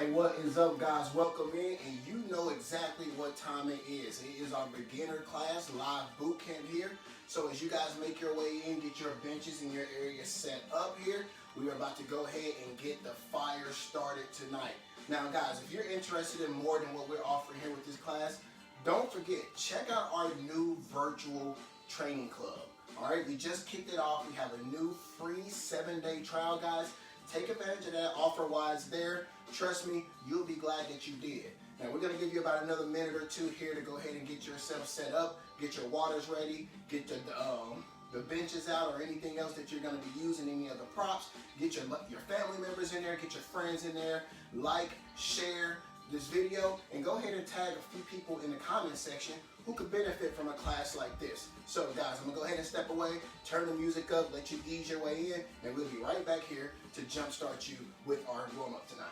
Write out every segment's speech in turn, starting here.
Alright, what is up guys? Welcome in, and you know exactly what time it is. It is our beginner class, live boot camp here. So as you guys make your way in, get your benches in your area set up here, we are about to go ahead and get the fire started tonight. Now guys, if you're interested in more than what we're offering here with this class, don't forget, check out our new virtual training club. Alright, we just kicked it off. We have a new free 7-day trial, guys. Take advantage of that offer-wise there. Trust me, you'll be glad that you did. Now we're going to give you about another minute or two here to go ahead and get yourself set up, get your waters ready, get the benches out or anything else that you're going to be using, any other props. Get your family members in there, get your friends in there, like, share this video, and go ahead and tag a few people in the comment section who could benefit from a class like this. So guys, I'm going to go ahead and step away, turn the music up, let you ease your way in, and we'll be right back here to jumpstart you with our warm-up tonight.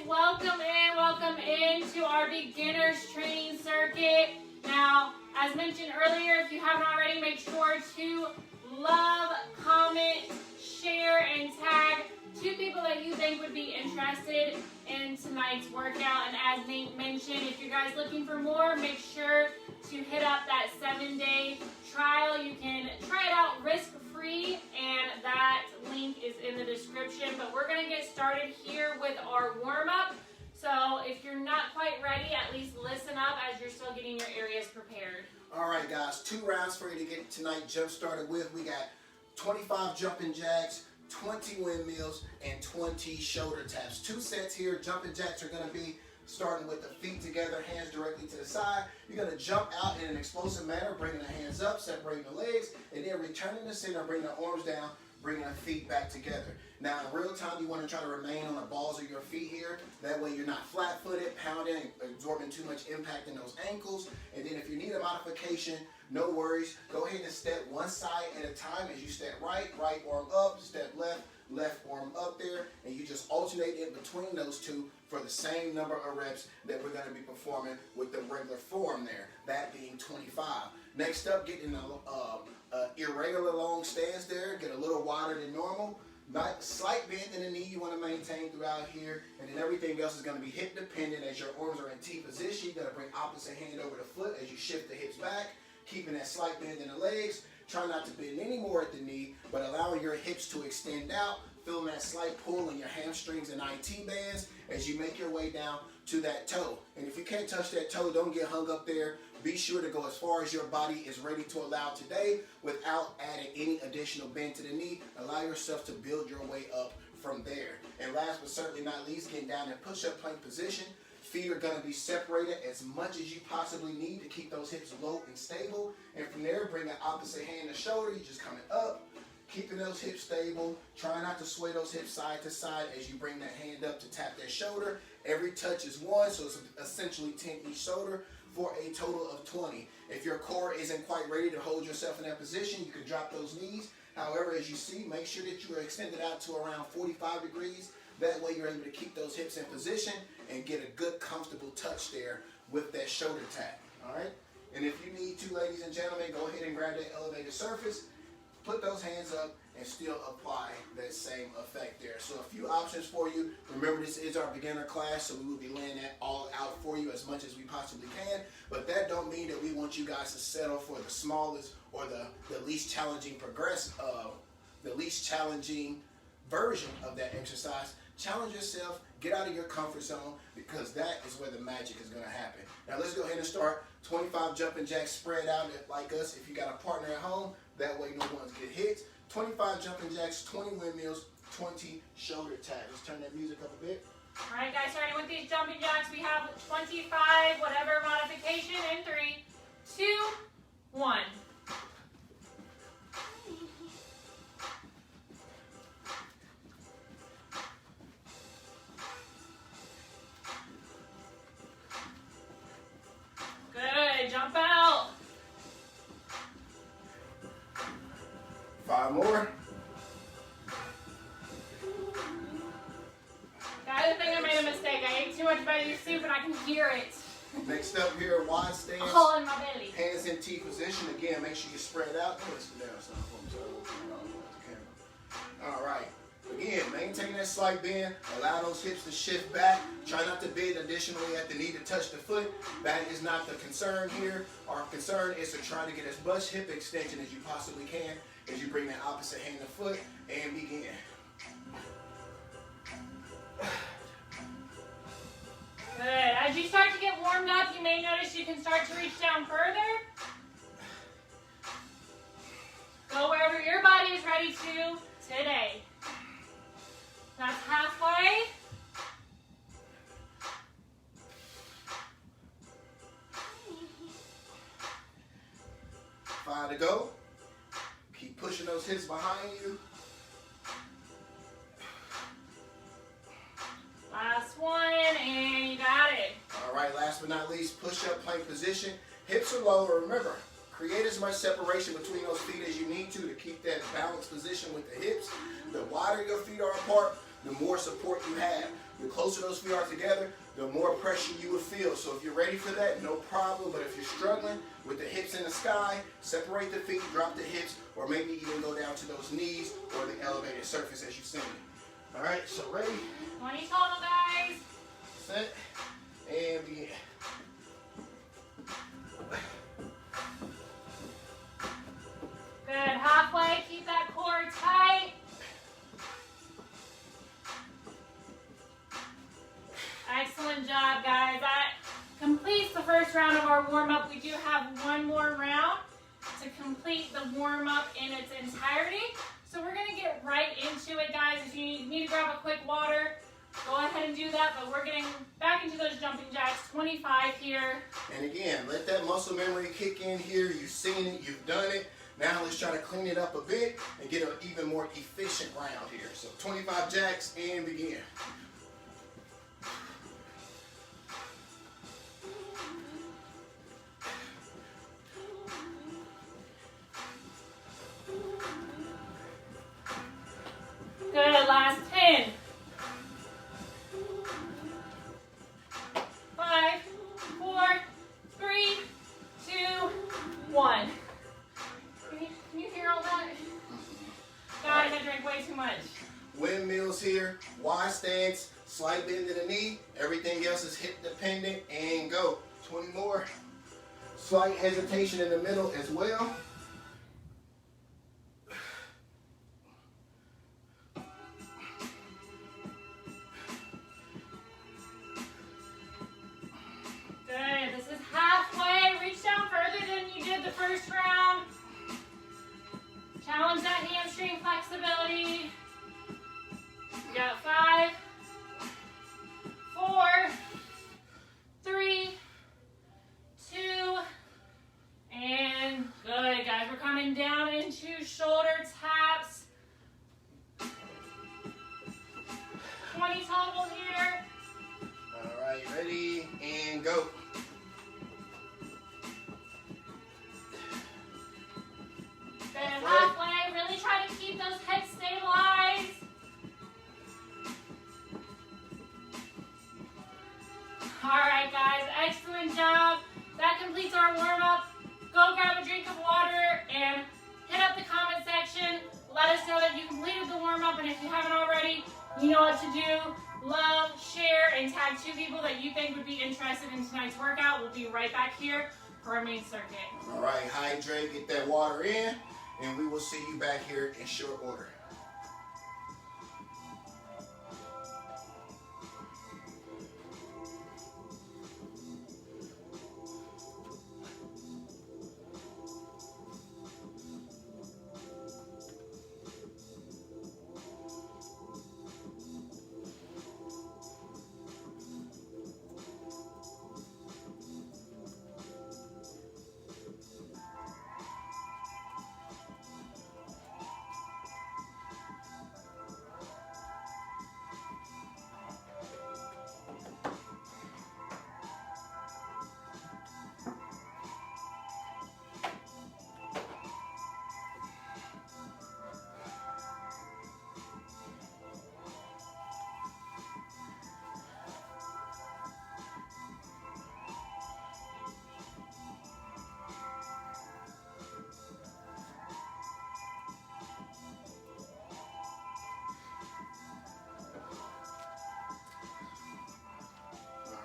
Welcome in to our beginners training circuit. Now, as mentioned earlier, if you haven't already, make sure to love, comment, share, and tag 2 people that you think would be interested in tonight's workout. And as Nate mentioned, if you guys looking for more, make sure to hit up that 7-day trial. You can try it out risk-free, and that link is in the description. But we're going to get started here with our warm-up. So if you're not quite ready, at least listen up as you're still getting your areas prepared. All right, guys, 2 rounds for you to get tonight jump started with. We got 25 jumping jacks, 20 windmills, and 20 shoulder taps. 2 sets here. Jumping jacks are going to be starting with the feet together, hands directly to the side. You're going to jump out in an explosive manner, bringing the hands up, separating the legs, and then returning to center, bringing the arms down, bringing the feet back together. Now, in real time, you want to try to remain on the balls of your feet here. That way you're not flat-footed, pounding, absorbing too much impact in those ankles. And then if you need a modification, no worries. Go ahead and step one side at a time. As you step right arm up, step left arm up there. And you just alternate in between those two for the same number of reps that we're going to be performing with the regular form there, that being 25. Next up, get in a irregular long stance there. Get a little wider than normal. Slight bend in the knee you want to maintain throughout here, and then everything else is going to be hip dependent. As your arms are in T position, you're going to bring opposite hand over the foot as you shift the hips back, keeping that slight bend in the legs. Try not to bend any more at the knee, but allowing your hips to extend out, feeling that slight pull in your hamstrings and IT bands as you make your way down to that toe. And if you can't touch that toe, don't get hung up there. Be sure to go as far as your body is ready to allow today without adding any additional bend to the knee. Allow yourself to build your way up from there. And last but certainly not least, getting down in push-up plank position. Feet are going to be separated as much as you possibly need to keep those hips low and stable. And from there, bring the opposite hand to shoulder. You're just coming up, keeping those hips stable. Try not to sway those hips side to side as you bring that hand up to tap that shoulder. Every touch is 1, so it's essentially 10 each shoulder for a total of 20. If your core isn't quite ready to hold yourself in that position, you can drop those knees. However, as you see, make sure that you are extended out to around 45 degrees. That way you're able to keep those hips in position and get a good, comfortable touch there with that shoulder tap. All right? And if you need to, ladies and gentlemen, go ahead and grab that elevated surface, put those hands up, and still apply that same effect there. So a few options for you. Remember, this is our beginner class, so we will be laying that all out for you as much as we possibly can. But that don't mean that we want you guys to settle for the smallest or the least challenging the least challenging version of that exercise. Challenge yourself, get out of your comfort zone, because that is where the magic is going to happen. Now let's go ahead and start. 25 jumping jacks spread out like us. If you got a partner at home, that way no one's get hit. 25 jumping jacks, 20 windmills, 20 shoulder taps. Let's turn that music up a bit. All right, guys, starting with these jumping jacks, we have 25, whatever modification, in 3, 2, 1. Good, jump out. 5 more. Guys, I think I made a mistake. I ate too much veggie soup and I can hear it. Next up here, wide stance. All in my belly. Hands in T position. Again, make sure you spread out. Let's go down some for me so I won't turn off the camera. All right. Again, maintain that slight bend. Allow those hips to shift back. Try not to bend additionally at the knee to touch the foot. That is not the concern here. Our concern is to try to get as much hip extension as you possibly can as you bring that opposite hand to foot and begin. Good. As you start to get warmed up, you may notice you can start to reach down further. Go wherever your body is ready to today. That's halfway. Five to go. Keep pushing those hips behind you. Last one, and you got it. All right, last but not least, push-up plank position. Hips are low. Remember, create as much separation between those feet as you need to keep that balanced position with the hips. The wider your feet are apart, the more support you have. The closer those feet are together, the more pressure you will feel. So if you're ready for that, no problem. But if you're struggling with the hips in the sky, separate the feet, drop the hips, or maybe even go down to those knees or the elevated surface as you sing it. All right, so ready, 20 total, guys. set, and begin. Good. Halfway. Keep that core tight. Excellent job, guys. That completes the first round of our warm-up. We do have one more round to complete the warm-up in its entirety. So we're going to get right into it, guys. If you need to grab a quick water, go ahead and do that. But we're getting back into those jumping jacks, 25 here. And again, let that muscle memory kick in here. You've seen it, you've done it. Now let's try to clean it up a bit and get an even more efficient round here. So 25 jacks and begin. Good, last 10. 5, 4, 3, 2, 1. Can you hear all that? Guys, I drank way too much. Windmills here, wide stance, slight bend in the knee. Everything else is hip dependent, and go. 20 more. Slight hesitation in the middle as well. Good, this is halfway. Reach down further than you did the first round. Challenge that hamstring flexibility. You got 5, 4, 3, 2, and good, guys. We're coming down into shoulder taps. 20 total here. All right, ready, and go. Good, halfway. Really try to keep those hips stabilized. All right, guys, excellent job. That that completes our warm-up. Go grab a drink of water and hit up the comment section. Let us know that you completed the warm-up, and if you haven't already, you know what to do. Love, share, and tag 2 people that you think would be interested in tonight's workout. We'll be right back here for our main circuit. All right, hydrate, get that water in, and we will see you back here in short order.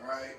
Alright,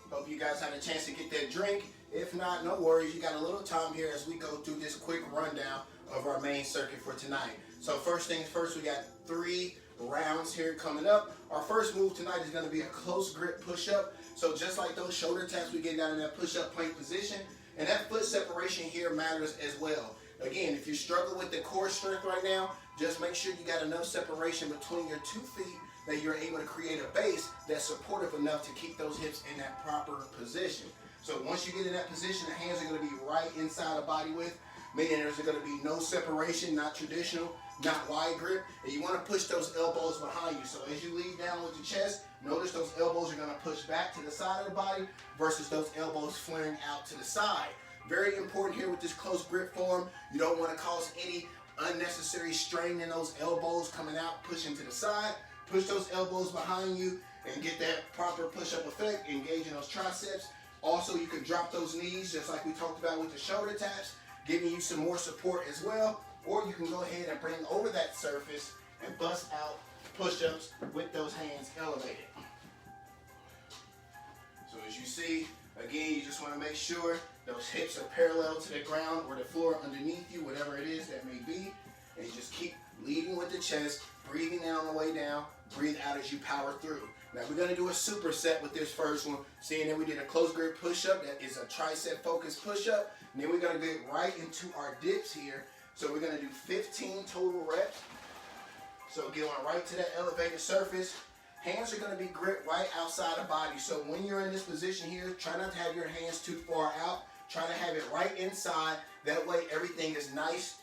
hope you guys had a chance to get that drink. If not, no worries, you got a little time here as we go through this quick rundown of our main circuit for tonight. So first things first, we got 3 rounds here coming up. Our first move tonight is going to be a close grip push-up. So just like those shoulder taps, we get down in that push-up plank position, and that foot separation here matters as well. Again, if you struggle with the core strength right now, just make sure you got enough separation between your 2 feet that you're able to create a base that's supportive enough to keep those hips in that proper position. So once you get in that position, the hands are going to be right inside of body width, meaning there's going to be no separation, not traditional, not wide grip, and you want to push those elbows behind you. So as you lean down with the chest, notice those elbows are going to push back to the side of the body versus those elbows flaring out to the side. Very important here with this close grip form. You don't want to cause any unnecessary strain in those elbows coming out, pushing to the side. Push those elbows behind you and get that proper push-up effect, engaging those triceps. Also, you can drop those knees just like we talked about with the shoulder taps, giving you some more support as well. Or you can go ahead and bring over that surface and bust out push-ups with those hands elevated. So as you see, again, you just want to make sure those hips are parallel to the ground or the floor underneath you, whatever it is that may be. And you just keep leading with the chest, breathing in on the way down, breathe out as you power through. Now we're going to do a superset with this first one, seeing that we did a close grip push-up. That is a tricep focused push-up. And then we're going to get right into our dips here. So we're going to do 15 total reps. So going right to that elevated surface. Hands are going to be gripped right outside the body. So when you're in this position here, try not to have your hands too far out. Try to have it right inside. That way everything is nice,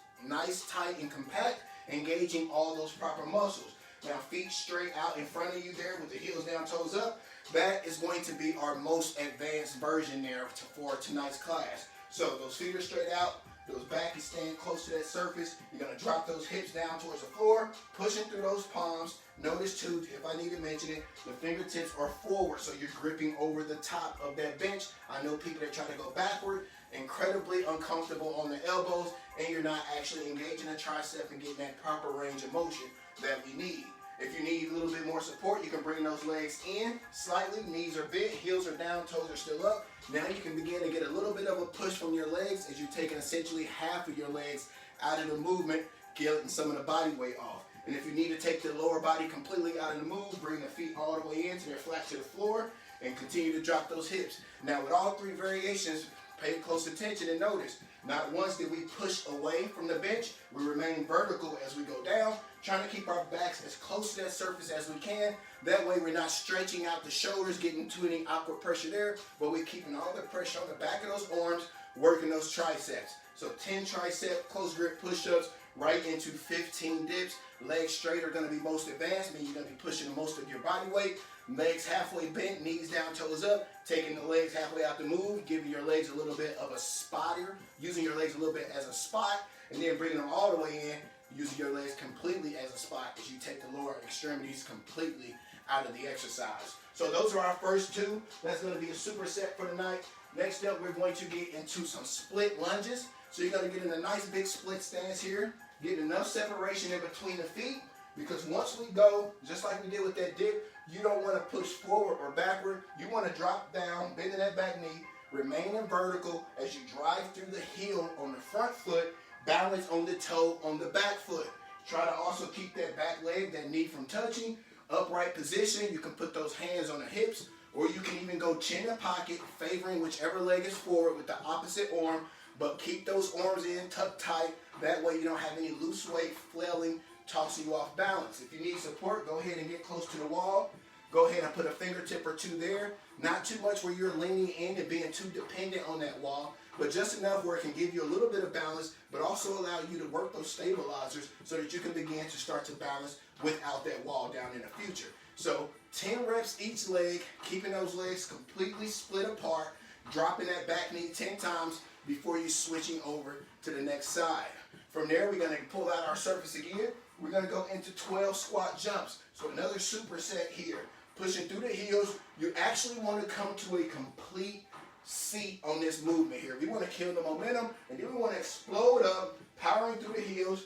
tight, and compact, engaging all those proper muscles. Now feet straight out in front of you there with the heels down, toes up. That is going to be our most advanced version there for tonight's class. So those feet are straight out, those back is staying close to that surface. You're going to drop those hips down towards the floor, pushing through those palms. Notice too, if I need to mention it, the fingertips are forward, so you're gripping over the top of that bench. I know people that try to go backward, incredibly uncomfortable on the elbows, and you're not actually engaging the tricep and getting that proper range of motion that we need. If you need a little bit more support, you can bring those legs in slightly. Knees are bent, heels are down, toes are still up. Now you can begin to get a little bit of a push from your legs as you're taking essentially half of your legs out of the movement, getting some of the body weight off. And if you need to take the lower body completely out of the move, bring the feet all the way in so they're flat to the floor and continue to drop those hips. Now with all 3 variations, pay close attention and notice, not once did we push away from the bench. We remain vertical as we go down, trying to keep our backs as close to that surface as we can. That way we're not stretching out the shoulders, getting too any awkward pressure there, but we're keeping all the pressure on the back of those arms, working those triceps. So 10 tricep close grip push-ups right into 15 dips. Legs straight are going to be most advanced, meaning you're going to be pushing most of your body weight. Legs halfway bent, knees down, toes up, taking the legs halfway out the move, giving your legs a little bit of a spotter, using your legs a little bit as a spot, and then bringing them all the way in, using your legs completely as a spot as you take the lower extremities completely out of the exercise. So those are our first two. That's going to be a superset for tonight. Next up, we're going to get into some split lunges. So you're going to get in a nice big split stance here. Get enough separation in between the feet, because once we go, just like we did with that dip, you don't want to push forward or backward. You want to drop down, bending that back knee, remain in vertical as you drive through the heel on the front foot, balance on the toe on the back foot. Try to also keep that back leg, that knee from touching. Upright position, you can put those hands on the hips, or you can even go chin in pocket, favoring whichever leg is forward with the opposite arm, but keep those arms in, tucked tight. That way you don't have any loose weight flailing, tossing you off balance. If you need support, go ahead and get close to the wall. Go ahead and put a fingertip or two there. Not too much where you're leaning in and being too dependent on that wall, but just enough where it can give you a little bit of balance, but also allow you to work those stabilizers so that you can begin to start to balance without that wall down in the future. So 10 reps each leg, keeping those legs completely split apart, dropping that back knee 10 times before you switching over to the next side. From there, we're going to pull out our surface again. We're going to go into 12 squat jumps. So another superset here. Pushing through the heels, you actually want to come to a complete seat on this movement here. We want to kill the momentum, and then we want to explode up, powering through the heels,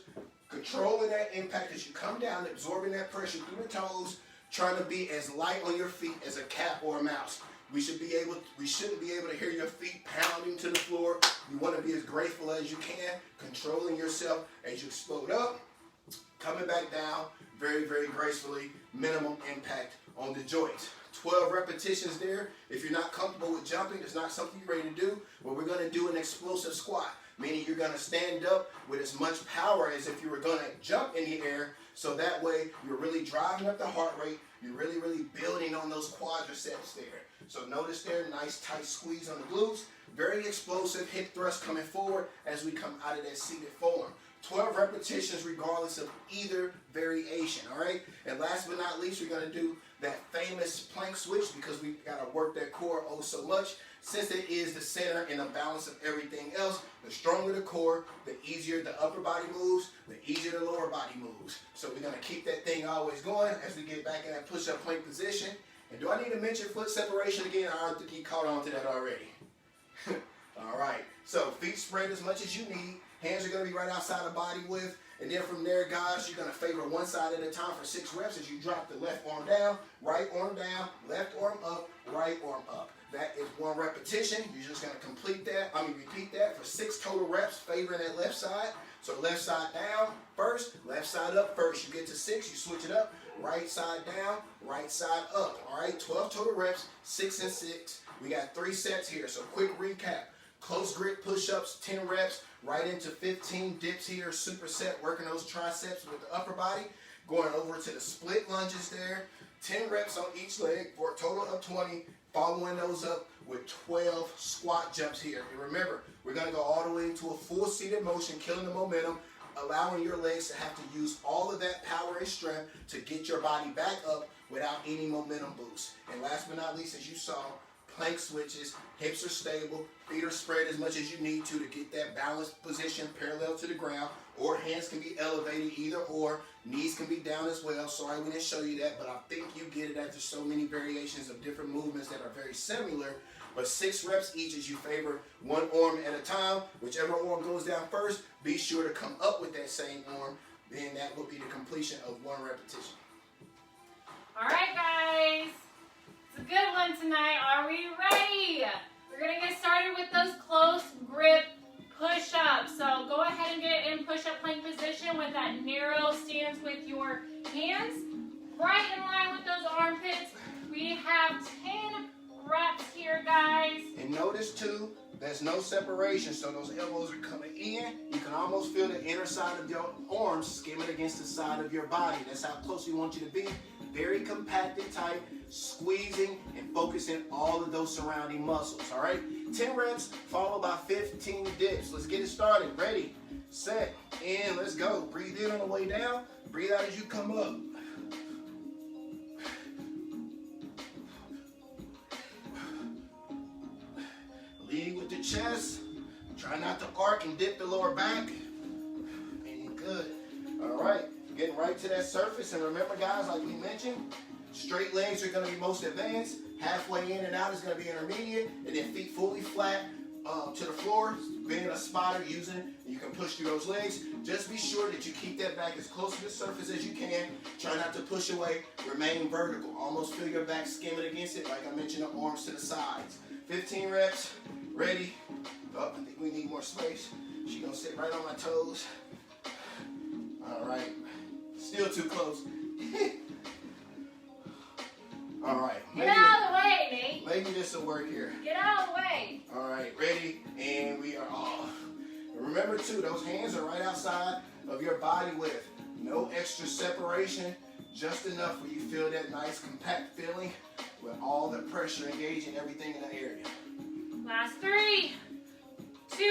controlling that impact as you come down, absorbing that pressure through the toes, trying to be as light on your feet as a cat or a mouse. We shouldn't be able to hear your feet pounding to the floor. You want to be as graceful as you can, controlling yourself as you explode up, coming back down very, very gracefully, minimum impact on the joints. 12 repetitions there. If you're not comfortable with jumping, it's not something you're ready to do, but we're going to do an explosive squat, meaning you're going to stand up with as much power as if you were going to jump in the air, so that way you're really driving up the heart rate, you're really, really building on those quadriceps there. So notice there, nice tight squeeze on the glutes, very explosive hip thrust coming forward as we come out of that seated form. 12 repetitions regardless of either variation, all right? And last but not least, we're going to do that famous plank switch, because we got to work that core oh so much, since it is the center and the balance of everything else. The stronger the core, the easier the upper body moves, the easier the lower body moves. So we're going to keep that thing always going as we get back in that push-up plank position. And do I need to mention foot separation again? I don't think you caught on to that already. All right, so feet spread as much as you need. Hands are going to be right outside of body width. And then from there, guys, you're going to favor one side at a time for 6 reps as you drop the left arm down, right arm down, left arm up, right arm up. That is 1 repetition. You're just going to repeat that for 6 total reps, favoring that left side. So left side down first, left side up first. You get to 6, you switch it up, right side down, right side up. All right, 12 total reps, 6 and 6. We got 3 sets here, so quick recap. Close grip push-ups, 10 reps, right into 15 dips here, superset, working those triceps with the upper body. Going over to the split lunges there, 10 reps on each leg for a total of 20, following those up with 12 squat jumps here. And remember, we're going to go all the way into a full seated motion, killing the momentum, allowing your legs to have to use all of that power and strength to get your body back up without any momentum boost. And last but not least, as you saw, plank switches, hips are stable, feet are spread as much as you need to get that balanced position parallel to the ground, or hands can be elevated, either or, knees can be down as well. Sorry we didn't show you that, but I think you get it after so many variations of different movements that are very similar. But 6 reps each as you favor 1 arm at a time. Whichever arm goes down first, be sure to come up with that same arm. Then that will be the completion of 1 repetition. All right, guys. It's a good one tonight. Are we ready? We're going to get started with those close grip push-ups. So go ahead and get in push-up plank position with that narrow stance with your hands right in line with those armpits. We have 10 reps here, guys. And notice too, there's no separation, so those elbows are coming in. You can almost feel the inner side of your arms skimming against the side of your body. That's how close we want you to be. Very compacted, tight, squeezing and focusing all of those surrounding muscles, all right? 10 reps followed by 15 dips. Let's get it started. Ready, set, and let's go. Breathe in on the way down. Breathe out as you come up. Lead with the chest. Try not to arc and dip the lower back. And good. All right. Getting right to that surface. And remember, guys, like we mentioned, Straight legs are going to be most advanced. Halfway in and out is going to be intermediate. And then feet fully flat to the floor. Being a spotter using, you can push through those legs. Just be sure that you keep that back as close to the surface as you can. Try not to push away. Remain vertical. Almost feel your back skimming against it. Like I mentioned, the arms to the sides. 15 reps. Ready. Oh, I think we need more space. She's going to sit right on my toes. All right. Still too close. All right. Get out of the way, Nate. Maybe this will work here. Get out of the way. All right, ready, and we are off. And remember too, those hands are right outside of your body width. No extra separation, just enough where you feel that nice compact feeling with all the pressure engaging everything in the area. Last 3, 2,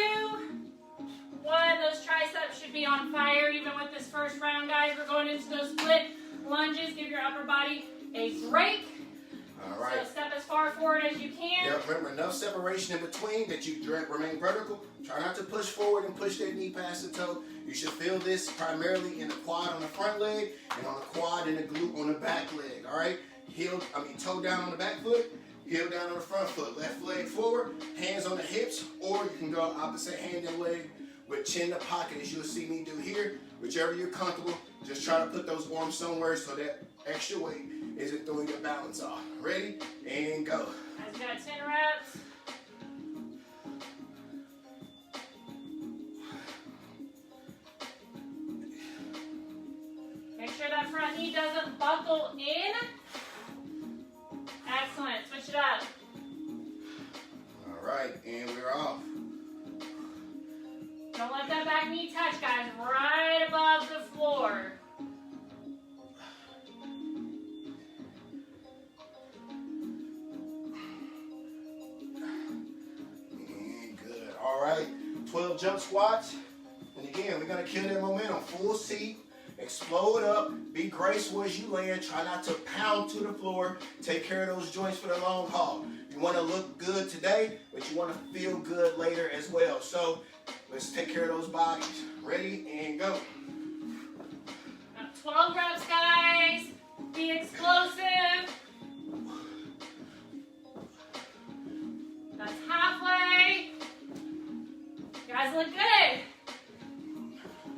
1. Those triceps should be on fire even with this first round, guys. We're going into those split lunges. Give your upper body a break. All right. So step as far forward as you can. Yeah, remember, enough separation in between that you remain vertical. Try not to push forward and push that knee past the toe. You should feel this primarily in the quad on the front leg and on the quad and the glute on the back leg. All right? Toe down on the back foot, heel down on the front foot. Left leg forward, hands on the hips, or you can go opposite hand and leg with chin to pocket as you'll see me do here. Whichever you're comfortable, just try to put those arms somewhere so that extra weight isn't throwing your balance off. Ready? And go. Guys, got 10 reps. Make sure that front knee doesn't buckle in. Excellent. Switch it up. All right, and we're off. Don't let that back knee touch, guys. Right above the floor. And good. All right, 12 jump squats. And again, we're going to kill that momentum. Full seat. Explode up. Be graceful as you land. Try not to pound to the floor. Take care of those joints for the long haul. You want to look good today, but you want to feel good later as well. So let's take care of those bodies. Ready and go. Now 12 reps, guys. Be explosive. That's halfway. You guys look good.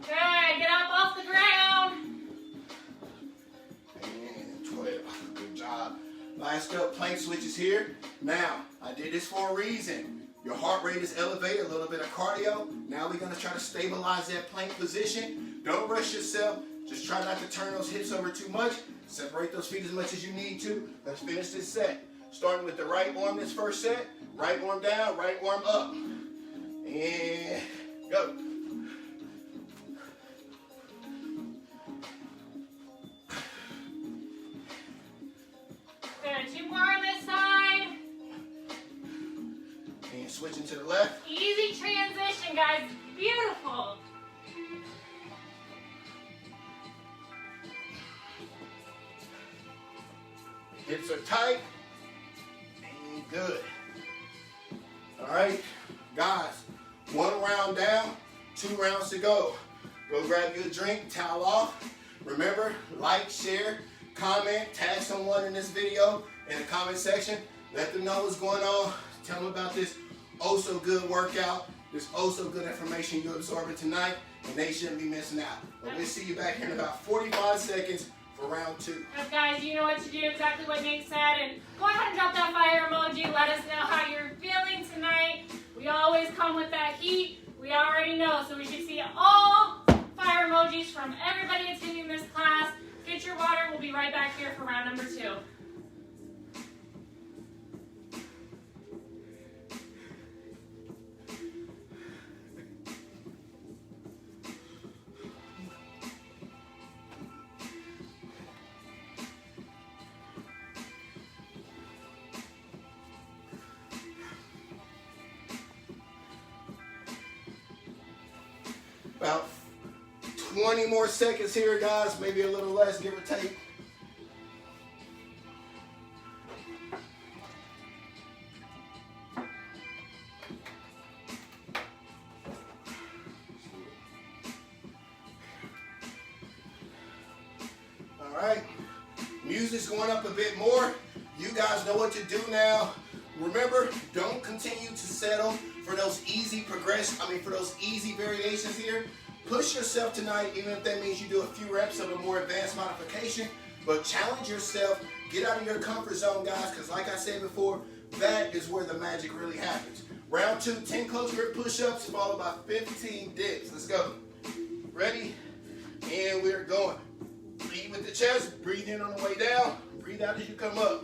Good. Get up off the ground. And 12. Good job. Last up, plank switches here. Now, I did this for a reason. Your heart rate is elevated, a little bit of cardio. Now we're going to try to stabilize that plank position. Don't rush yourself. Just try not to turn those hips over too much. Separate those feet as much as you need to. Let's finish this set. Starting with the right arm this first set. Right arm down, right arm up. And go. Good. 2 more on this side. And switching to the left. Easy transition, guys. Beautiful. Hips are tight. And good. All right, guys. 1 round down, 2 rounds to go. Go grab you a drink, towel off. Remember, like, share, comment, tag someone in this video in the comment section. Let them know what's going on. Tell them about this oh so good workout, this oh so good information you're absorbing tonight, and they shouldn't be missing out. But we'll see you back here in about 45 seconds for round 2. Yes, guys, you know what to do, exactly what Nate said, and go ahead and drop that fire emoji. Let us know how you're feeling tonight. We always come with that heat. We already know, so we should see all fire emojis from everybody attending this class. Get your water. We'll be right back here for round number 2. About 20 more seconds here, guys. Maybe a little less, give or take. All right. music's going up a bit more, you guys know what to do now. Remember, don't continue to settle for those easy for those easy variations here. Push yourself tonight, even if that means you do a few reps of a more advanced modification, but challenge yourself, get out of your comfort zone, guys, because like I said before, that is where the magic really happens. Round 2, 10 close grip push-ups, followed by 15 dips. Let's go. Ready? And we're going. Lead with the chest, breathe in on the way down, breathe out as you come up.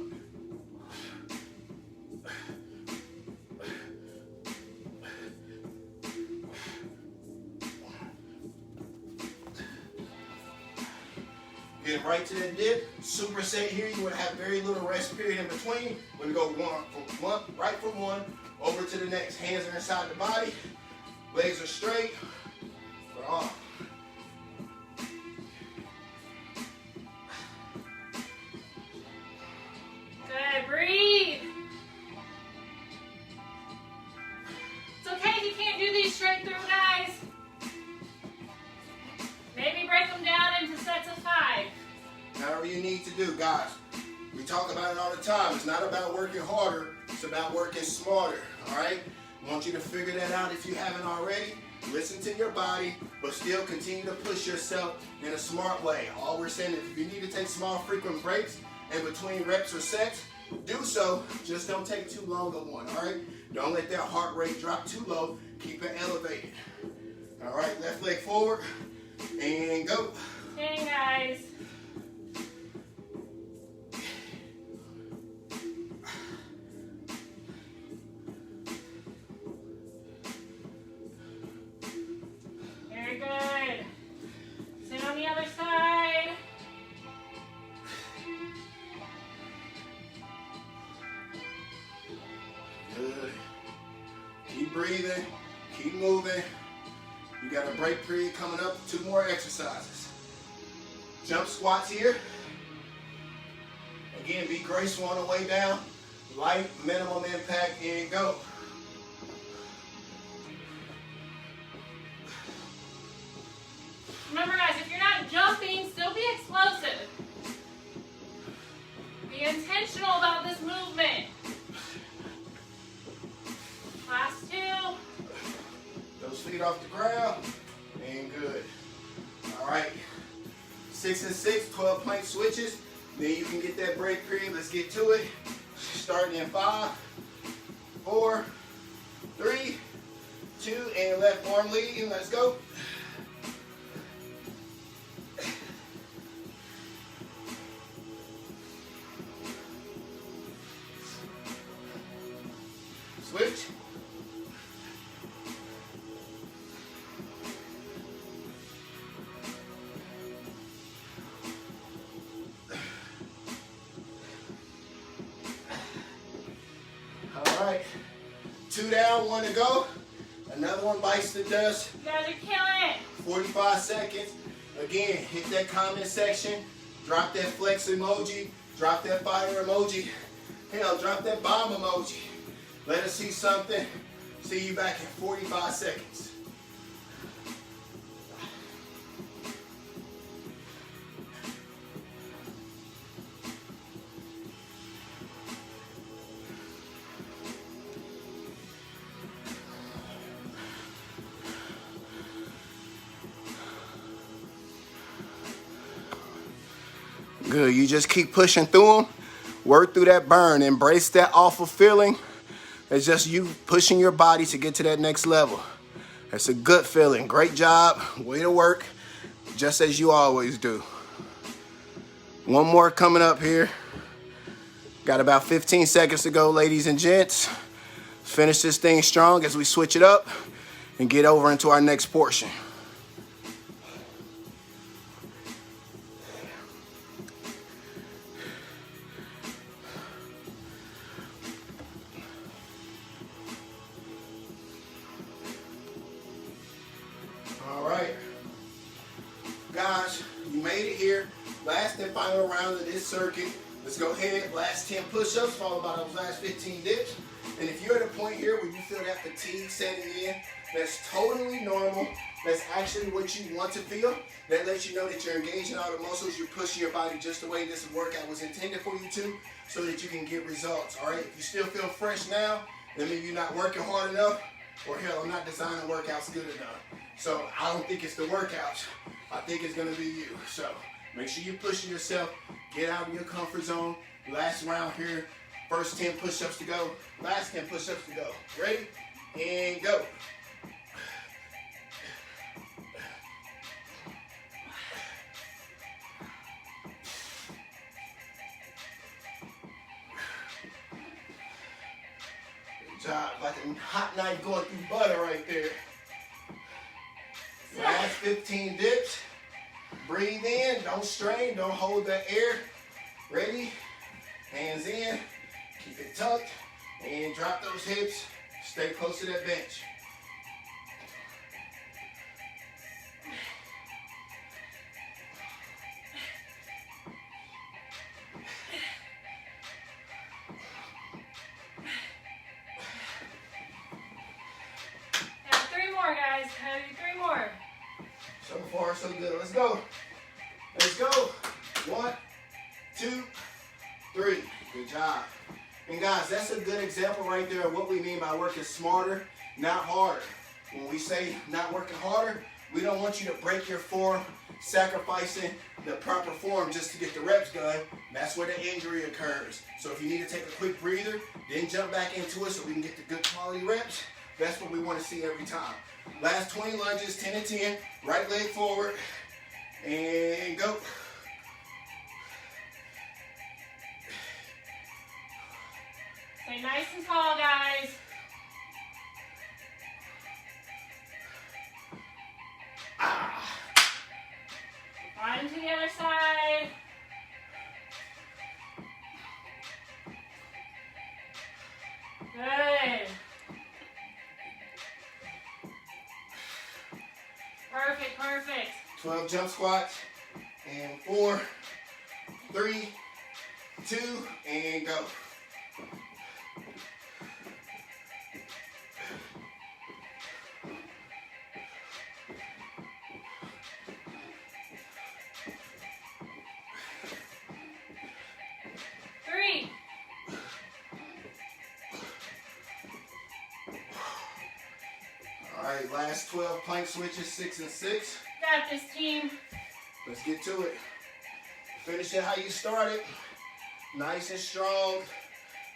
Get right to that dip. Superset here. You would have very little rest period in between. We're going to go right from one over to the next. Hands are inside the body. Legs are straight. We're off. Good. Breathe. It's okay if you can't do these straight through, guys. Maybe break them down into sets of 5. However you need to do, guys. We talk about it all the time. It's not about working harder. It's about working smarter, all right? I want you to figure that out if you haven't already. Listen to your body, but still continue to push yourself in a smart way. All we're saying is if you need to take small, frequent breaks in between reps or sets, do so. Just don't take too long of one, all right? Don't let that heart rate drop too low. Keep it elevated. All right, left leg forward and go. 10, guys. Very good. Sit on the other side. Good. Keep breathing. Keep moving. You got a break period coming up. 2 more exercises. Jump squats here. Again, be graceful on the way down. Light, minimum impact, and go. Remember, guys, if you're not jumping, still be explosive. Be intentional about this movement. Last 2. Those feet off the ground, and good. All right, 6 and 6, 12 plank switches. Then you can get that break period. Let's get to it. Starting in 5, 4, 3, 2, and left arm leading. Let's go. Switch. All right, 2 down, 1 to go. Another one bites the dust. You guys are killing it. 45 seconds. Again, hit that comment section. Drop that flex emoji. Drop that fire emoji. Hell, drop that bomb emoji. Let us see something. See you back in 45 seconds. Good, you just keep pushing through them. Work through that burn. Embrace that awful feeling. It's just you pushing your body to get to that next level. It's a good feeling. Great job. Way to work. Just as you always do. One more coming up here. Got about 15 seconds to go, ladies and gents. Finish this thing strong as we switch it up and get over into our next portion. Guys, you made it here. Last and final round of this circuit. Let's go ahead. Last 10 push-ups followed by those last 15 dips. And if you're at a point here where you feel that fatigue setting in, that's totally normal. That's actually what you want to feel. That lets you know that you're engaging all the muscles. You're pushing your body just the way this workout was intended for you to, so that you can get results. All right. If you still feel fresh now, that means you're not working hard enough, or hell, I'm not designing workouts good enough. So I don't think it's the workouts. I think it's gonna be you. So make sure you're pushing yourself. Get out of your comfort zone. Last round here. First 10 push-ups to go. Last 10 push-ups to go. Ready? And go. Good job. Like a hot knife going through butter right there. Last 15 dips. Breathe in. Don't strain. Don't hold that air. Ready? Hands in. Keep it tucked. And drop those hips. Stay close to that bench. Guys, have you 3 more? So far, so good. Let's go. Let's go. 1, 2, 3. Good job. And guys, that's a good example right there of what we mean by working smarter, not harder. When we say not working harder, we don't want you to break your form, sacrificing the proper form just to get the reps done. That's where the injury occurs. So if you need to take a quick breather, then jump back into it so we can get the good quality reps. That's what we want to see every time. Last 20 lunges, 10 and 10. Right leg forward. And go. Stay nice and tall, guys. On to the other side. Good. Perfect, perfect. 12 jump squats. And 4, 3, 2, and go. Alright, last 12 plank switches, 6 and 6. Got this, team. Let's get to it. Finish it how you started. Nice and strong,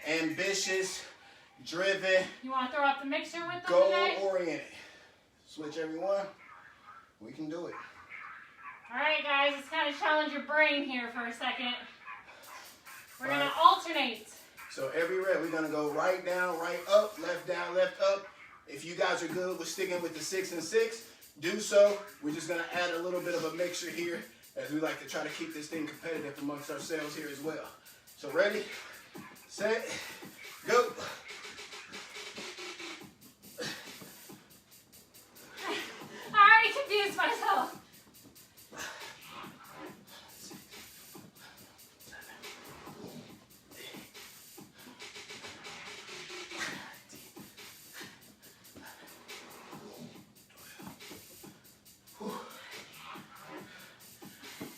ambitious, driven. You want to throw out the mixer with them goal today? oriented. Switch everyone. We can do it. Alright guys, let's kind of challenge your brain here for a second. We're going to alternate. So every rep, we're going to go right down, right up, left down, left up. If you guys are good with sticking with the 6 and 6, do so. We're just going to add a little bit of a mixture here as we like to try to keep this thing competitive amongst ourselves here as well. So ready, set, go. I already confused myself.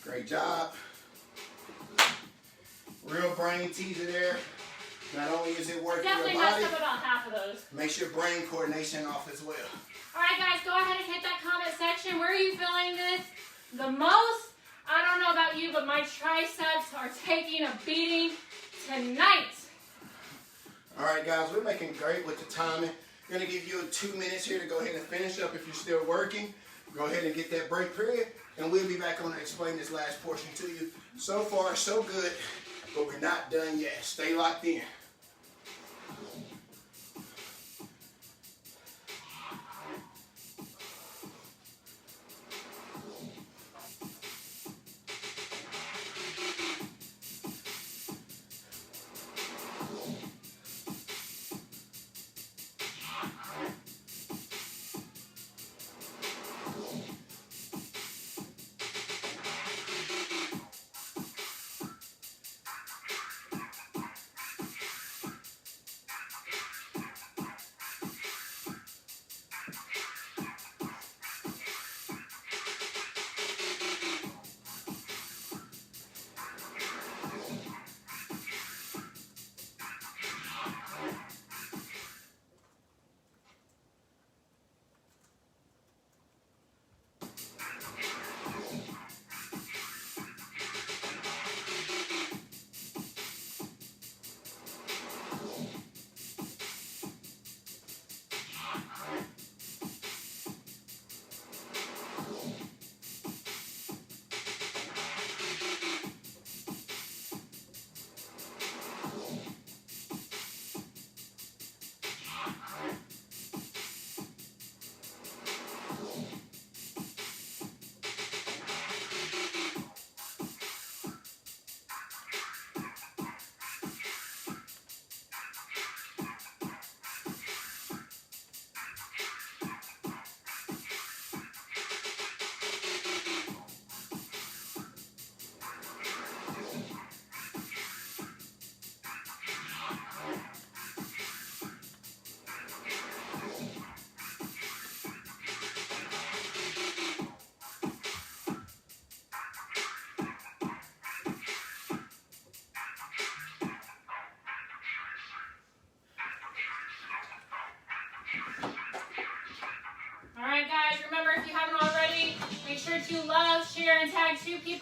Great job. Real brain teaser there. Not only is it working Definitely your body, messed up about half of those. makes your brain coordination off as well. Alright guys, go ahead and hit that comment section. Where are you feeling this the most? I don't know about you, but my triceps are taking a beating tonight. Alright guys, we're making great with the timing. We're going to give you 2 minutes here to go ahead and finish up if you're still working. Go ahead and get that break period, and we'll be back on to explain this last portion to you. So far, so good, but we're not done yet. Stay locked in.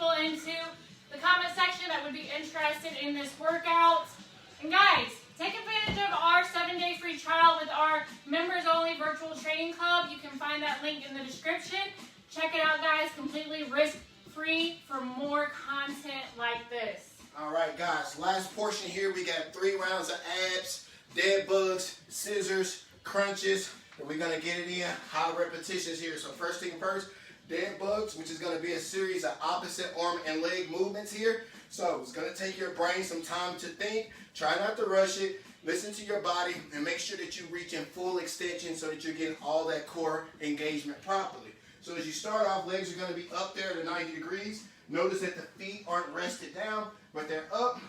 people into the comment section that would be interested in this workout. And guys, take advantage of our 7-day free trial with our members-only virtual training club. You can find that link in the description. Check it out, guys. Completely risk-free for more content like this. All right, guys. Last portion here. We got 3 rounds of abs, dead bugs, scissors, crunches, and we're going to get it in high repetitions here. So first thing first, dead bugs, which is going to be a series of opposite arm and leg movements here. So it's going to take your brain some time to think. Try not to rush it. Listen to your body and make sure that you reach in full extension so that you're getting all that core engagement properly. So as you start off, legs are going to be up there to 90 degrees. Notice that the feet aren't rested down, but they're up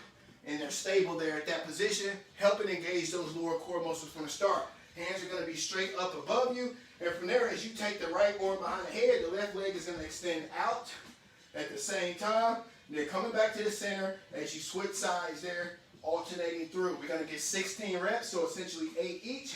and they're stable there at that position, helping engage those lower core muscles from the start. Hands are going to be straight up above you. And from there, as you take the right arm behind the head, the left leg is going to extend out at the same time. Then coming back to the center as you switch sides there, alternating through. We're going to get 16 reps, so essentially 8 each.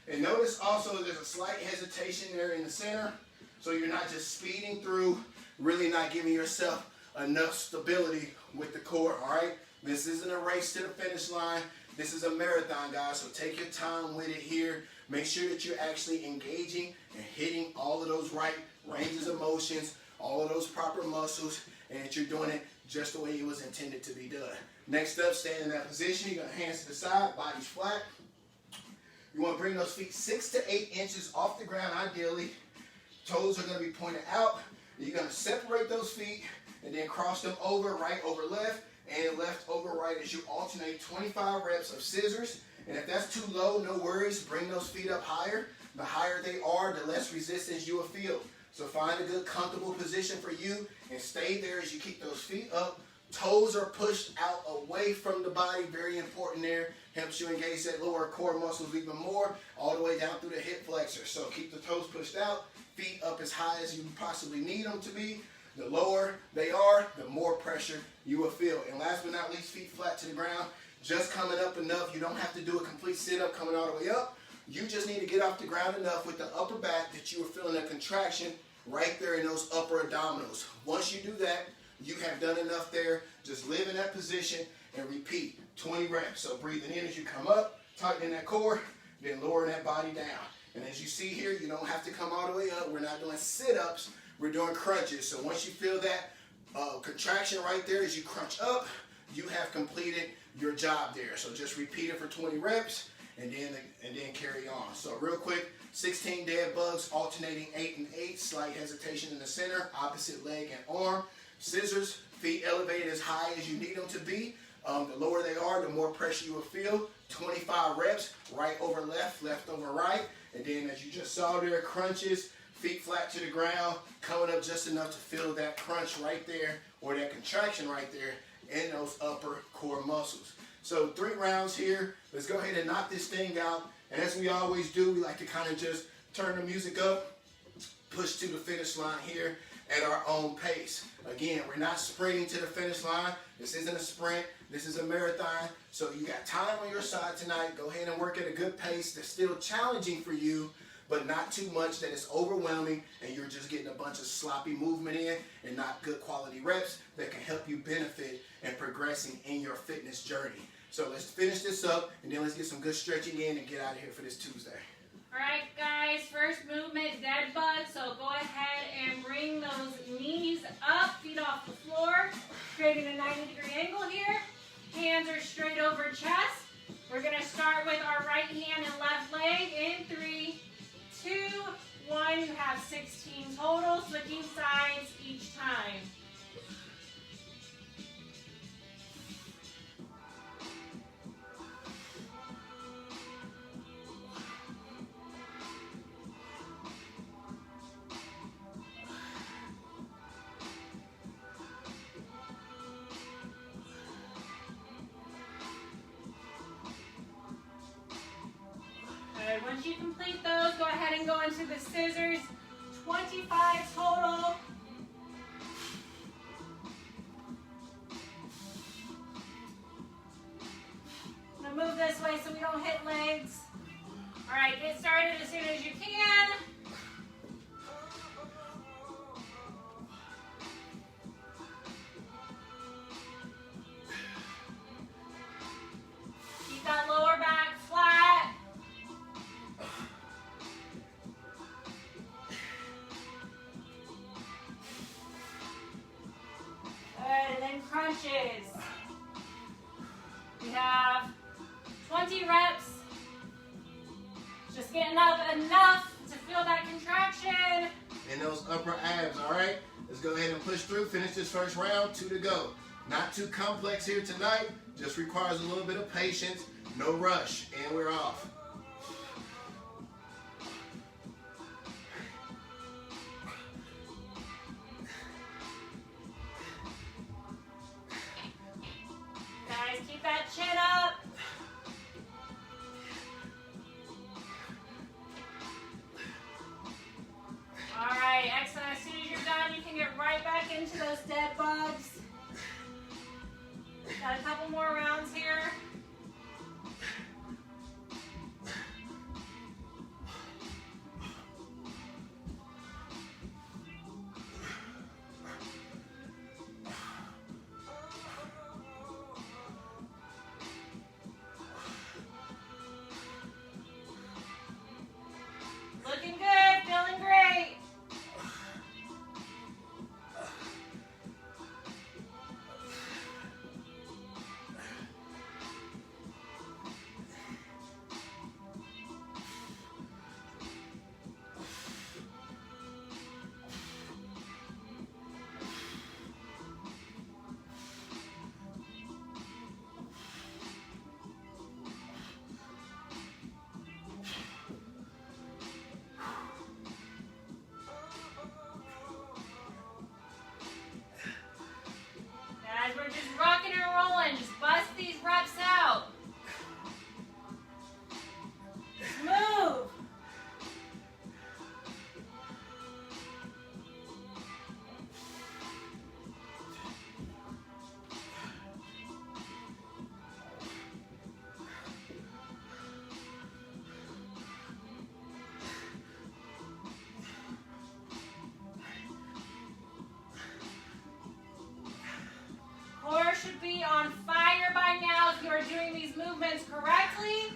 And notice also there's a slight hesitation there in the center, so you're not just speeding through, really not giving yourself enough stability with the core, all right? This isn't a race to the finish line. This is a marathon, guys, so take your time with it here. Make sure that you're actually engaging and hitting all of those right ranges of motions, all of those proper muscles, and that you're doing it just the way it was intended to be done. Next up, stand in that position. You're going to hands to the side, body's flat. You want to bring those feet 6 to 8 inches off the ground, ideally. Toes are going to be pointed out. You're going to separate those feet and then cross them over, right over left, and left over right as you alternate 25 reps of scissors. And if that's too low, no worries. Bring those feet up higher. The higher they are, the less resistance you will feel. So find a good, comfortable position for you and stay there as you keep those feet up. Toes are pushed out away from the body. Very important there. Helps you engage that lower core muscles even more, all the way down through the hip flexor. So keep the toes pushed out, feet up as high as you possibly need them to be. The lower they are, the more pressure you will feel. And last but not least, feet flat to the ground. Just coming up enough. You don't have to do a complete sit-up coming all the way up. You just need to get off the ground enough with the upper back that you are feeling a contraction right there in those upper abdominals. Once you do that, you have done enough there. Just live in that position and repeat 20 reps. So breathing in as you come up, tightening that core, then lowering that body down. And as you see here, you don't have to come all the way up. We're not doing sit-ups. We're doing crunches. So once you feel that contraction right there as you crunch up, you have completed your job there. So just repeat it for 20 reps and then carry on. So real quick, 16 dead bugs, alternating 8 and 8, slight hesitation in the center, opposite leg and arm. Scissors, feet elevated as high as you need them to be. The lower they are, the more pressure you will feel. 25 reps, right over left, left over right. And then as you just saw there, crunches, feet flat to the ground, coming up just enough to feel that crunch right there or that contraction right there in those upper core muscles. So 3 rounds here. Let's go ahead and knock this thing out. And as we always do, we like to kind of just turn the music up, push to the finish line here at our own pace. Again, we're not sprinting to the finish line. This isn't a sprint. This is a marathon. So you got time on your side tonight. Go ahead and work at a good pace that's still challenging for you, but not too much that it's overwhelming and you're just getting a bunch of sloppy movement in and not good quality reps that can help you benefit and progressing in your fitness journey. So let's finish this up and then let's get some good stretching in and get out of here for this Tuesday. All right, guys, first movement, dead bug. So go ahead and bring those knees up, feet off the floor, creating a 90-degree angle here. Hands are straight over chest. We're going to start with our right hand and left leg in 3, 2, 1. You have 16 total, switching sides each time. Once you complete those, go ahead and go into the scissors. 25 total. I'm going to move this way so we don't hit legs. All right, get started as soon as you can. stretches. We have 20 reps. Just getting up enough to feel that contraction. And those upper abs, all right? Let's go ahead and push through. Finish this first round, 2 to go. Not too complex here tonight. Just requires a little bit of patience. No rush. And we're off. Guys, keep that chin up. All right, excellent. As soon as you're done, you can get right back into those dead bugs. Got a couple more rounds here. Looking good, feeling great. Guys, we're just rocking and rolling. Just bust these reps out. Just move. Core should be on fire by now if you are doing these movements correctly.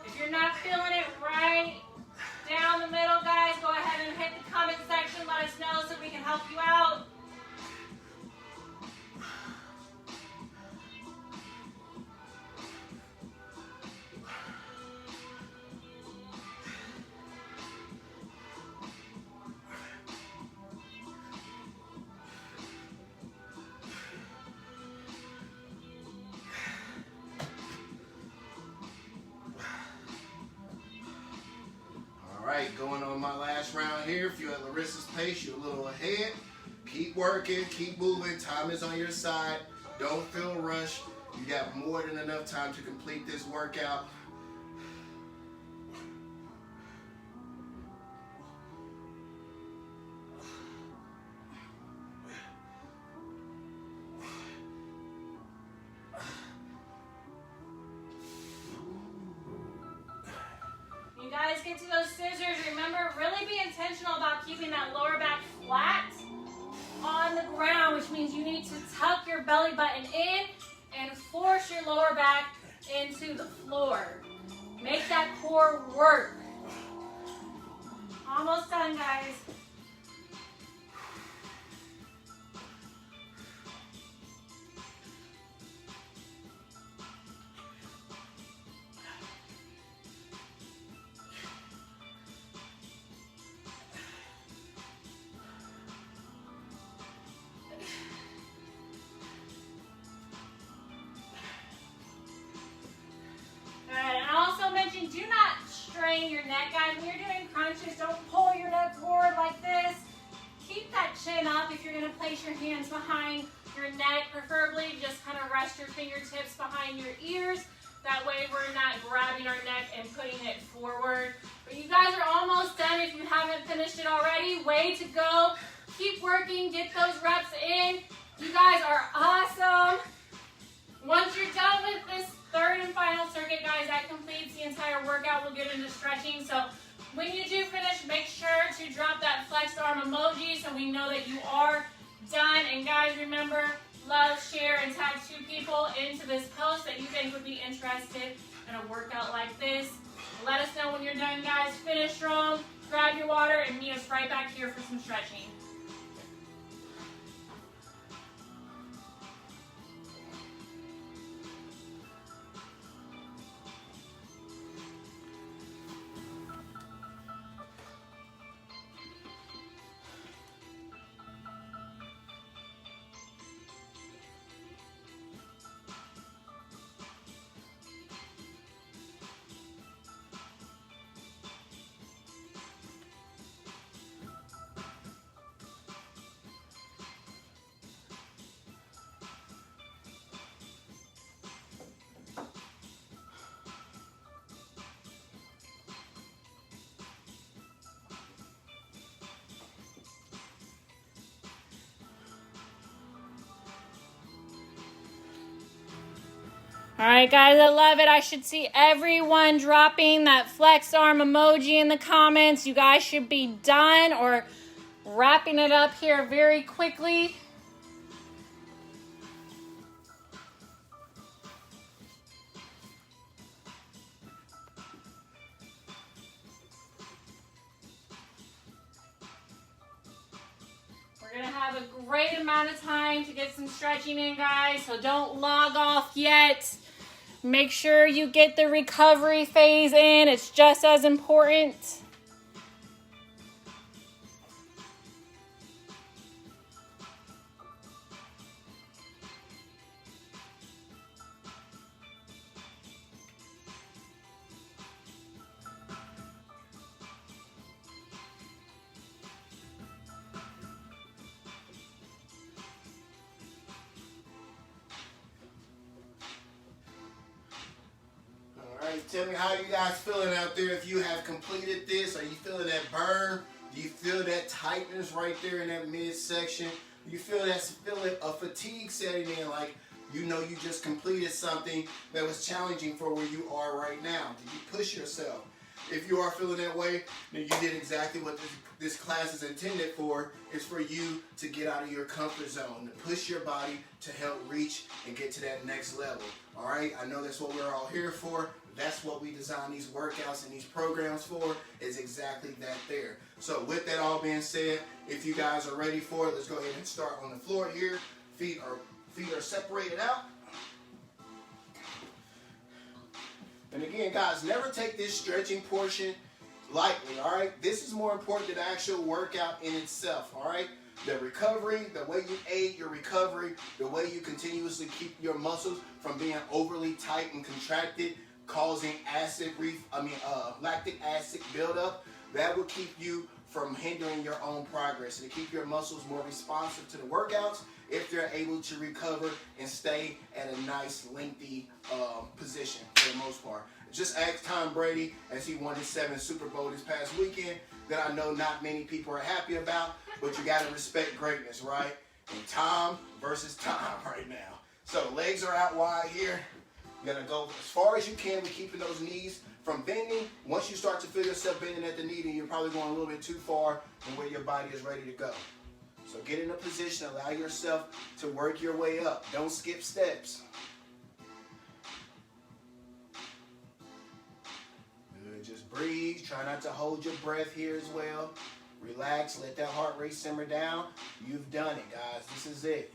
If you're not feeling it right down the middle, guys, go ahead and hit the comment section. Let us know so we can help you out. All right, going on my last round here. If you're at Larissa's pace, you're a little ahead. Keep working, keep moving. Time is on your side. Don't feel rushed. You got more than enough time to complete this workout. You guys get to those scissors. Remember, really be intentional about keeping that lower back flat on the ground, which means you need to tuck your belly button in and force your lower back into the floor. Make that core work. Almost done, guys. Do not strain your neck, guys. When you're doing crunches, don't pull your neck forward like this. Keep that chin up if you're going to place your hands behind your neck. Preferably just kind of rest your fingertips behind your ears. That way we're not grabbing our neck and putting it forward. But you guys are almost done if you haven't finished it already. Way to go. Keep working. Get those reps in. You guys are awesome. Once you're done with this third and final circuit, guys, that completes the entire workout. We'll get into stretching. So when you do finish, make sure to drop that flexed arm emoji so we know that you are done. And guys, remember, love, share, and tag 2 people into this post that you think would be interested in a workout like this. Let us know when you're done, guys. Finish strong, grab your water, and meet us right back here for some stretching. All right, guys, I love it. I should see everyone dropping that flex arm emoji in the comments. You guys should be done or wrapping it up here very quickly. We're going to have a great amount of time to get some stretching in, guys, so don't log off yet. Make sure you get the recovery phase in. It's just as important. Tell me how you guys feeling out there. If you have completed this, are you feeling that burn? Do you feel that tightness right there in that midsection? Do you feel that feeling of fatigue setting in, like you know you just completed something that was challenging for where you are right now? Did you push yourself? If you are feeling that way, then you did exactly what this class is intended for. It's for you to get out of your comfort zone, to push your body to help reach and get to that next level. All right, I know that's what we're all here for. That's what we design these workouts and these programs for, is exactly that there. So with that all being said, if you guys are ready for it, let's go ahead and start on the floor here. Feet are separated out. And again, guys, never take this stretching portion lightly, all right? This is more important than the actual workout in itself, all right? The recovery, the way you aid your recovery, the way you continuously keep your muscles from being overly tight and contracted, causing lactic acid buildup, that will keep you from hindering your own progress and to keep your muscles more responsive to the workouts if they're able to recover and stay at a nice lengthy position for the most part. Just ask Tom Brady, as he won his 7th Super Bowl this past weekend, that I know not many people are happy about, but you got to respect greatness, right? And Tom versus Tom right now. So legs are out wide here. You're going to go as far as you can with keeping those knees from bending. Once you start to feel yourself bending at the knee, then you're probably going a little bit too far from where your body is ready to go. So get in a position, allow yourself to work your way up. Don't skip steps. Good, just breathe. Try not to hold your breath here as well. Relax, let that heart rate simmer down. You've done it, guys. This is it.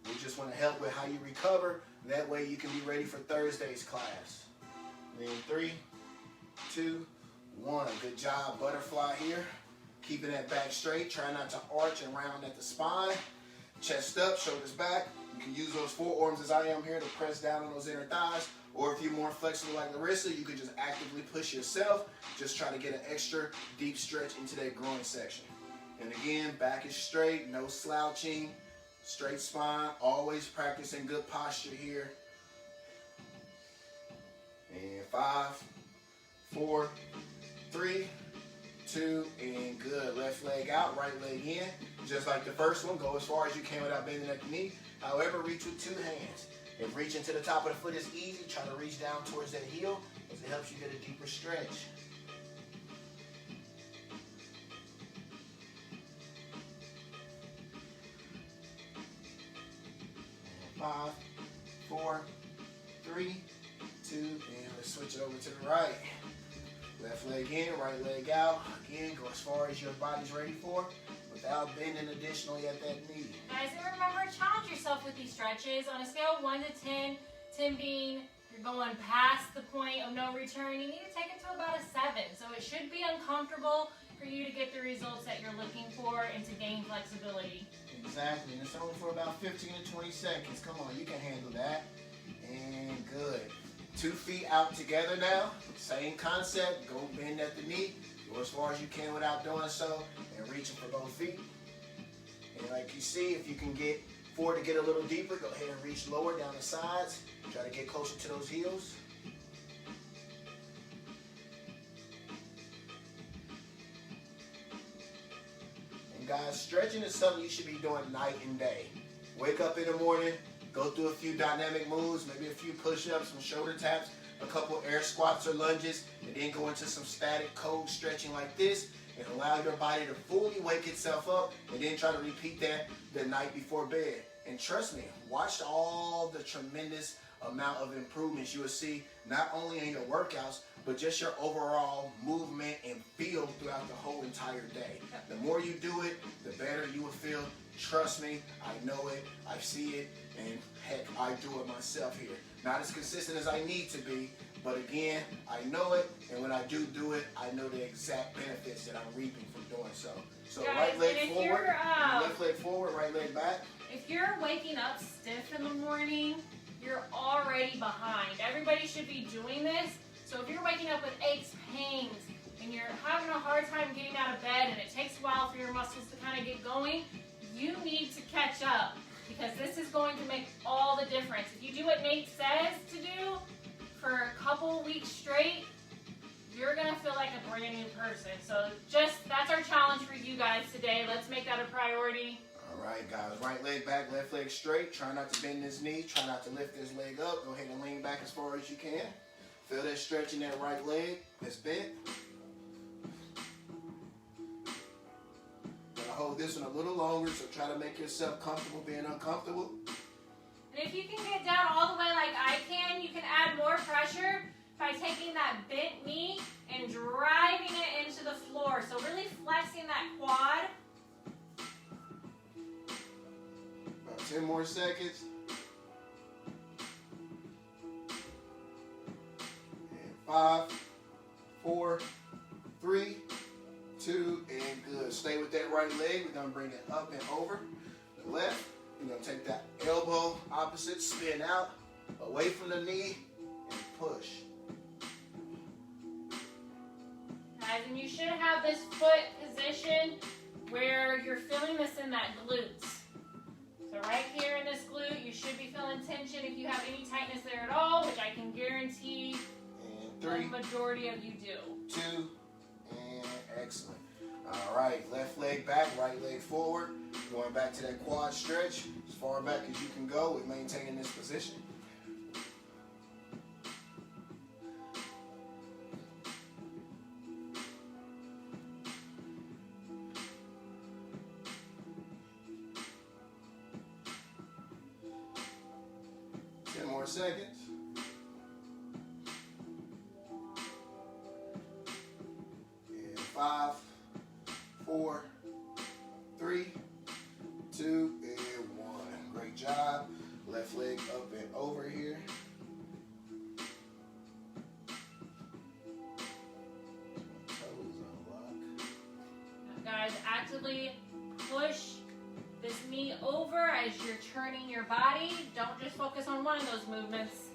We just want to help with how you recover. That way you can be ready for Thursday's class. Then 3, 2, 1. Good job, butterfly here. Keeping that back straight. Try not to arch and round at the spine. Chest up, shoulders back. You can use those forearms as I am here to press down on those inner thighs. Or if you're more flexible like Larissa, you could just actively push yourself. Just try to get an extra deep stretch into that groin section. And again, back is straight, no slouching. Straight spine, always practicing good posture here. And 5, 4, 3, 2, and good. Left leg out, right leg in. Just like the first one, go as far as you can without bending at the knee. However, reach with 2 hands. If reaching to the top of the foot is easy, try to reach down towards that heel as it helps you get a deeper stretch. 5, 4, 3, 2, and let's switch it over to the right. Left leg in, right leg out. Again, go as far as your body's ready for without bending additionally at that knee. Guys, and remember, challenge yourself with these stretches. On a scale of 1 to 10, 10 being you're going past the point of no return, you need to take it to about a 7. So it should be uncomfortable for you to get the results that you're looking for and to gain flexibility. Exactly, and it's only for about 15 to 20 seconds. Come on, you can handle that. And good. 2 feet out together now. Same concept. Go bend at the knee. Go as far as you can without doing so. And reaching for both feet. And like you see, if you can get forward to get a little deeper, go ahead and reach lower down the sides. Try to get closer to those heels. And guys, stretching is something you should be doing night and day. Wake up in the morning, Go through a few dynamic moves, maybe a few push-ups, some shoulder taps, a couple air squats or lunges, and then go into some static cold stretching like this, and allow your body to fully wake itself up, and then try to repeat that the night before bed. And trust me, watch all the tremendous amount of improvements you will see, not only in your workouts, but just your overall movement and feel throughout the whole entire day. The more you do it, the better you will feel. Trust me, I know it, I see it, and heck, I do it myself here. Not as consistent as I need to be, but again, I know it, and when I do it, I know the exact benefits that I'm reaping from doing so. So guys, right leg forward, you're, left leg forward, right leg back. If you're waking up stiff in the morning, you're already behind. Everybody should be doing this. So if you're waking up with aches, pains, and you're having a hard time getting out of bed, and it takes a while for your muscles to kind of get going, you need to catch up, because this is going to make all the difference. If you do what Nate says to do for a couple weeks straight, you're going to feel like a brand new person. So that's our challenge for you guys today. Let's make that a priority. All right, guys, right leg back, left leg straight. Try not to bend this knee. Try not to lift this leg up. Go ahead and lean back as far as you can. Feel that stretch in that right leg that's bent. Gonna hold this one a little longer, so try to make yourself comfortable being uncomfortable. And if you can get down all the way like I can, you can add more pressure by taking that bent knee and driving it into the floor. So really flexing that quad. About 10 more seconds. And 5, 4, 3, 2, and good. Stay with that right leg. We're going to bring it up and over. The left, we're going to take that elbow opposite, spin out, away from the knee, and push. Guys, and you should have this foot position where you're feeling this in that glutes. So right here in this glute, you should be feeling tension if you have any tightness there at all, which I can guarantee and 3, the majority of you do. 2, and excellent. All right, left leg back, right leg forward. Going back to that quad stretch, as far back as you can go with maintaining this position. More seconds. And 5, 4, 3, 2, and 1. Great job. Left leg up and over here. Toes unlock. Now guys, actively push this knee over as you're turning your body. Don't just focus on one of those movements.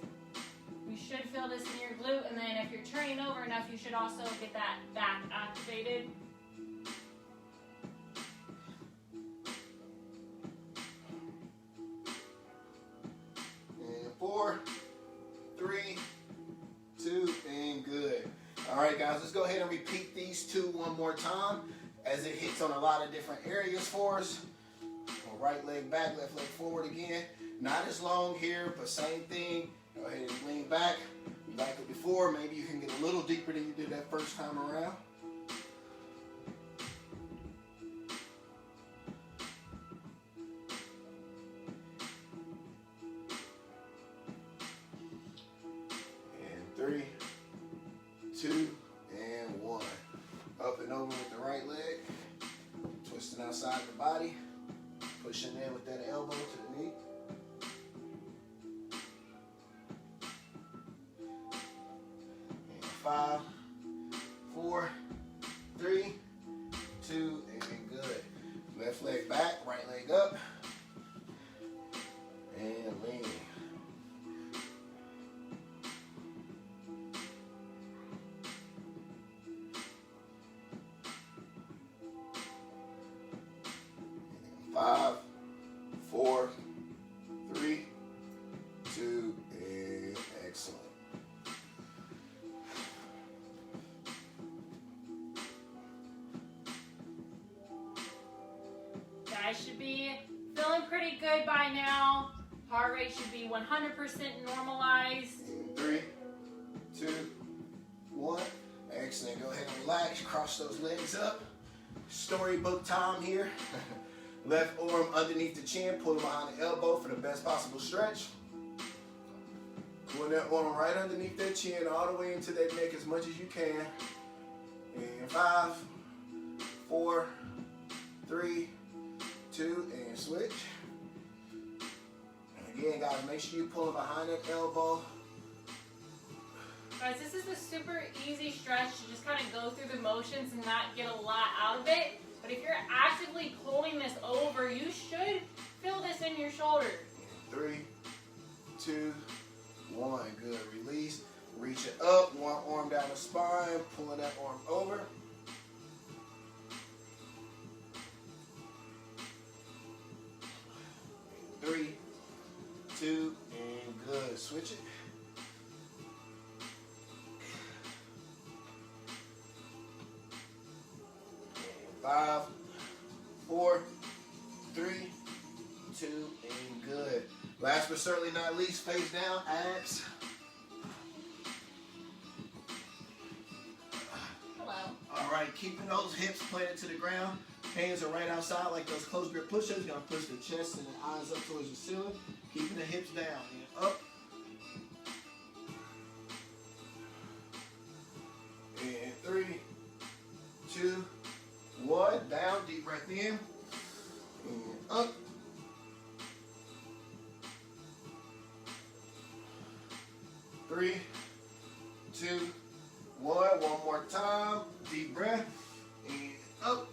You should feel this in your glute, and then if you're turning over enough, you should also get that back activated. And 4, 3, 2, and good. All right, guys, let's go ahead and repeat these two one more time as it hits on a lot of different areas for us. Right leg back, left leg forward again. Not as long here, but same thing. Go ahead and lean back. Like it before, maybe you can get a little deeper than you did that first time around. And 3, 2, and 1. Up and over with the right leg. Twisting outside the body. Pushing in with that elbow to the knee. And 5, 4, 3, 2, and good. Left leg back, right leg up. And lean. And 5, 4, 3, 2, and excellent. Guys should be feeling pretty good by now. Heart rate should be 100% normalized. 3, 2, 1. Excellent. Go ahead and relax. Cross those legs up. Storybook time here. Left arm underneath the chin. Pull it behind the elbow for the best possible stretch. Pull that arm right underneath that chin all the way into that neck as much as you can. And 5, 4, 3, 2, and switch. And again, guys, make sure you pull it behind that elbow. Guys, this is a super easy stretch to just kind of go through the motions and not get a lot out of it. But if you're actively pulling this over, you should feel this in your shoulders. 3, 2, 1. Good. Release. Reach it up. One arm down the spine. Pulling that arm over. Three, 2, and good. Switch it. 5, 4, 3, 2, and good. Last but certainly not least, face down, abs. Hello. All right, keeping those hips planted to the ground. Hands are right outside like those close grip push-ups. You're gonna push the chest and the eyes up towards the ceiling. Keeping the hips down and up. And 3, 2, 1. Down, deep breath in. And up. Three, 2, 1. One more time. Deep breath. And up.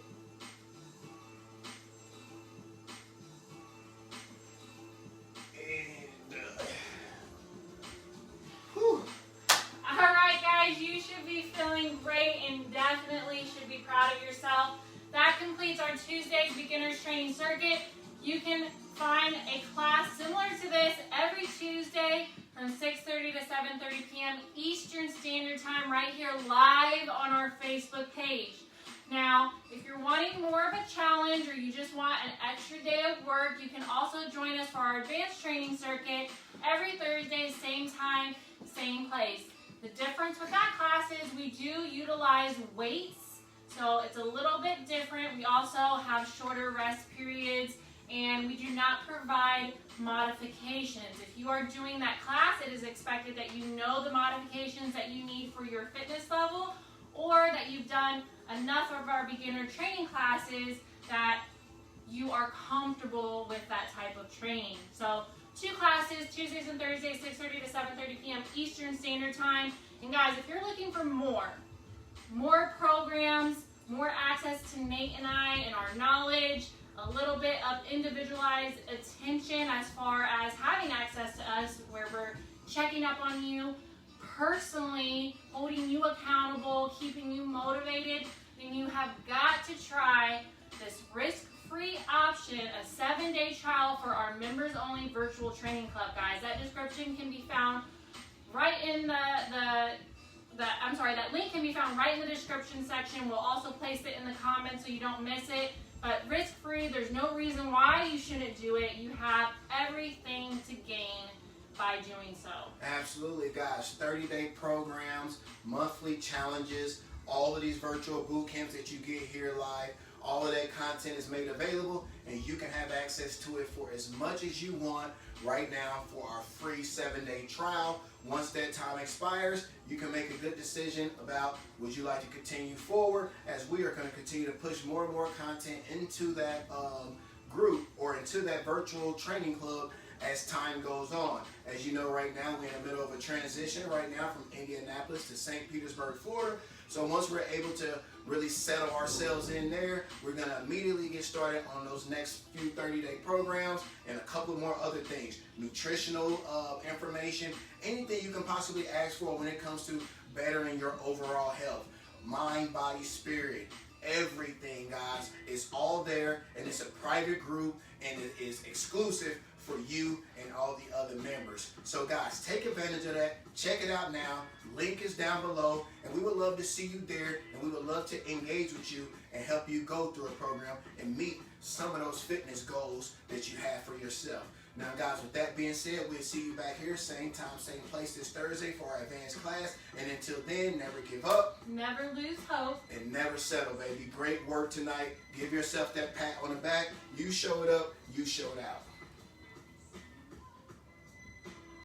Definitely should be proud of yourself. That completes our Tuesdays Beginners Training Circuit. You can find a class similar to this every Tuesday from 6:30 to 7:30 p.m. Eastern Standard Time right here live on our Facebook page. Now, if you're wanting more of a challenge or you just want an extra day of work, you can also join us for our Advanced Training Circuit every Thursday, same time, same place. The difference with that class is we do utilize weights, so it's a little bit different. We also have shorter rest periods, and we do not provide modifications. If you are doing that class, it is expected that you know the modifications that you need for your fitness level, or that you've done enough of our beginner training classes that you are comfortable with that type of training. So 2 classes, Tuesdays and Thursdays, 6:30 to 7:30 p.m. Eastern Standard Time. And guys, if you're looking for more programs, more access to Nate and I and our knowledge, a little bit of individualized attention as far as having access to us where we're checking up on you personally, holding you accountable, keeping you motivated, then you have got to try this risk-free option, a 7-day trial for our members-only virtual training club, guys. That description can be found right in that link can be found right in the description section. We'll also place it in the comments so you don't miss it. But risk-free, there's no reason why you shouldn't do it. You have everything to gain by doing so. Absolutely, guys. 30-day programs, monthly challenges, all of these virtual boot camps that you get here live. All of that content is made available, and you can have access to it for as much as you want right now for our free 7-day trial. Once that time expires, you can make a good decision about would you like to continue forward, as we are going to continue to push more and more content into that group or into that virtual training club as time goes on. As you know, right now we're in the middle of a transition right now from Indianapolis to St. Petersburg, Florida. So once we're able to really settle ourselves in there, we're going to immediately get started on those next few 30-day programs and a couple more other things. Nutritional information, anything you can possibly ask for when it comes to bettering your overall health. Mind, body, spirit, everything, guys, is all there, and it's a private group, and it is exclusive for you and all the other members. So guys, take advantage of that. Check it out now. Link is down below, and we would love to see you there, and we would love to engage with you and help you go through a program and meet some of those fitness goals that you have for yourself. Now guys, with that being said, we'll see you back here, same time, same place this Thursday for our advanced class. And until then, never give up. Never lose hope. And never settle, baby. Great work tonight. Give yourself that pat on the back. You showed up, you showed out.